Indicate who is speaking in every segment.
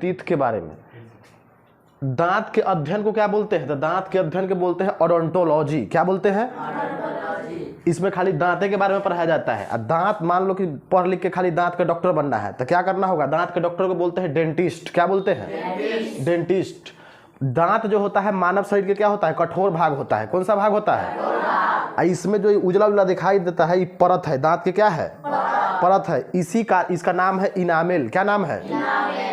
Speaker 1: तीत के बारे में। दांत के अध्ययन को क्या बोलते हैं? तो दांत के अध्ययन के बोलते हैं ओडोंटोलॉजी। क्या बोलते हैं? इसमें खाली दांते के बारे में पढ़ाया जाता है। दांत मान लो कि पढ़ लिख के खाली दांत का डॉक्टर बनना है तो क्या करना होगा? दांत के डॉक्टर को बोलते हैं डेंटिस्ट। क्या बोलते हैं? डेंटिस्ट। दांत जो होता है मानव शरीर के क्या होता है? कठोर भाग होता है। कौन सा भाग होता है? इसमें जो उजला उजला दिखाई देता है ये परत है, दांत के क्या है? परत है। इसका नाम है इनामेल। क्या नाम है?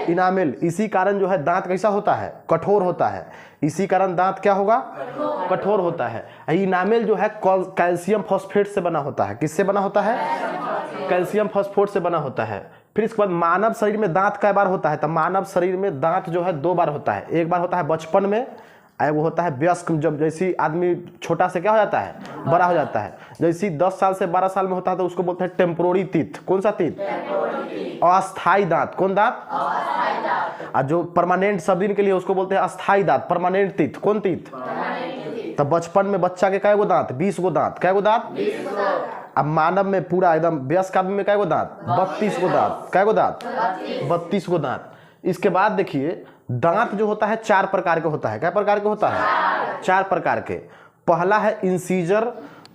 Speaker 1: इनामेल। इसी कारण जो है दांत कैसा होता है? कठोर होता है। इसी कारण दांत क्या होगा? कठोर होता है। इनामेल जो है कैल्शियम फॉस्फेट से बना होता है। किससे बना होता है? कैल्शियम फॉस्फेट से बना होता है। फिर इसके बाद मानव शरीर में दांत कई बार होता है? तो मानव शरीर में दांत जो है 2 बार होता है। एक बार होता है बचपन में, वो होता है वयस्क, जब जैसे आदमी छोटा से क्या हो जाता है? बड़ा हो जाता है। जैसे 10 साल से 12 साल में होता है तो उसको बोलते हैं टेम्पोररी टीथ। कौन सा टीथ? अस्थाई दांत। कौन दांत? और जो परमानेंट सब दिन के लिए उसको बोलते हैं अस्थाई दांत, परमानेंट टीथ। कौन टीथ? तो बचपन में बच्चा के कै गो दांत? 20 गो दांत। कै गो दांत? 20 गो। अब मानव में पूरा एकदम वयस्क आदमी में कै गो दांत? 32 गो दांत। कै गो दांत? 32 गो दांत। इसके बाद देखिए दांत जो होता है 4 प्रकार के होता है। क्या प्रकार के होता है? 4 प्रकार के। पहला है इंसीजर,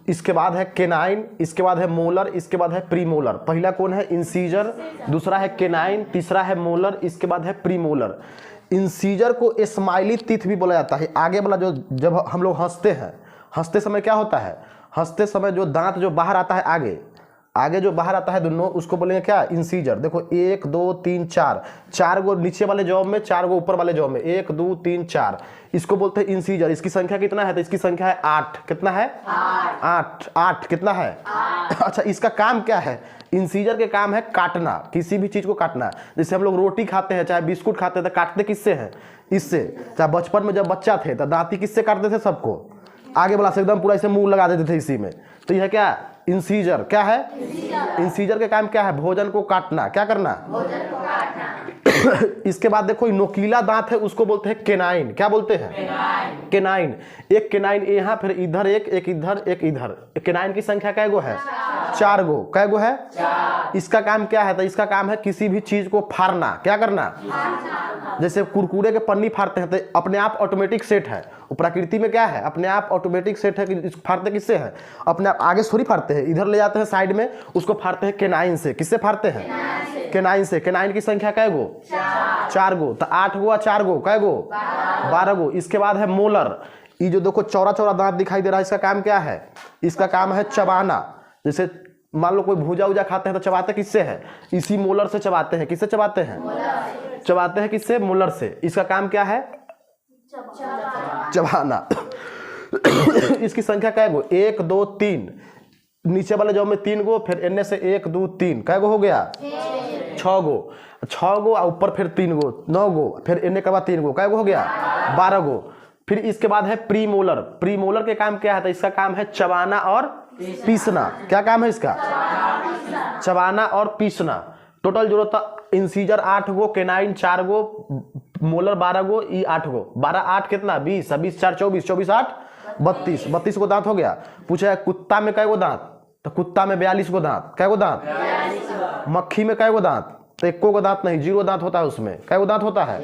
Speaker 1: इसके बाद है केनाइन, इसके बाद है मोलर, इसके बाद है प्रीमोलर। पहला कौन है? इंसीजर, दूसरा है केनाइन, तीसरा है मोलर, इसके बाद है प्रीमोलर। इंसीजर को स्माइली टीथ भी बोला जाता है। आगे वाला जो जब हम लोग हंसते हैं, हंसते समय क्या होता है? हंसते समय जो दांत जो बाहर आता है आगे जो बाहर आता है दोनों, उसको बोलेंगे क्या? इंसीजर। देखो 1 2 3 4, 4 गो नीचे वाले जॉब में, 4 गो ऊपर वाले जॉब में, 1 2 3 4, इसको बोलते हैं इंसीजर। इसकी संख्या कितना है? तो इसकी संख्या है 8। कितना है? 8। कितना है? 8। अच्छा, इसका काम क्या है? इंसीजर के काम है काटना, किसी भी चीज को काटना। जैसे हम लोग रोटी खाते हैं, चाहे बिस्कुट खाते हैं, तो काटते किससे हैं? इससे। चाहे बचपन में जब बच्चा थे तो दांती किससे काटते थे? सबको आगे वाला से एकदम पूरा ऐसे मुंह लगा देते थे इसी में। तो यह क्या? इंसीजर। क्या है? इंसीजर के काम क्या है? भोजन को काटना। क्या करना? भोजन को काटना। इसके बाद देखो नोकीला दांत है, उसको बोलते हैं केनाइन। क्या बोलते हैं? केनाइन। एक केनाइन यहाँ, फिर इधर एक इधर, एक इधर। केनाइन की संख्या कै गो है? 4 गो। कै गो है? 4। इसका काम क्या है? तो इसका काम है किसी भी चीज को फाड़ना। क्या करना? जैसे कुरकुरे के पन्नी फाड़ते हैं तो अपने आप ऑटोमेटिक सेट है। प्रकृति में क्या है? अपने आप ऑटोमेटिक सेट है कि फाड़ते किससे है? अपने आप आगे थोड़ी फाड़ते हैं, इधर ले जाते हैं साइड में, उसको फाड़ते हैं केनाइन से। किससे फाड़ते हैं? केनाइन से। केनाइन की संख्या कै गो? 4 गो। तो 8 गो 4 गो कै गो? 12 गो। इसके बाद है मोलर। ये जो देखो चौड़ा चौड़ा दांत दिखाई दे रहा है, इसका काम क्या है? इसका काम है चबाना। जैसे मान लो कोई भूजा उजा खाते हैं तो चबाते किससे है? इसी मोलर से चबाते हैं। किससे चबाते हैं? चबाते हैं किससे? मोलर से। इसका काम क्या है? चबाना। इसकी संख्या कै गो? 1 2 3। नीचे वाले जॉब में 3 गो, फिर इनमें से 1 2 3 कै गो हो गया? 6 गो। 6 गो और ऊपर फिर 3 गो, 9 गो, फिर इनने के बाद 3 गो, कै गो हो गया? 12 गो। फिर इसके बाद है प्रीमोलर। प्रीमोलर के काम क्या है? तो इसका काम है चबाना और पीसना। क्या काम है इसका? चबाना और पीसना। टोटल जरूरत था इंसीजर 8 गो, केनाइन 4 गो, मोलर 12 गो, ई 8 गो। 12 8 कितना? 20। 20 4 24, 24 8 32। 32 गो दांत हो गया। पूछा कुत्ता में कै गो दांत? तो कुत्ता में 42 गो दांत। कै गो दांत? मक्खी में कै गो दांत? तो 1 गो दांत नहीं, 0 दांत होता है उसमें। कै गो दांत होता है?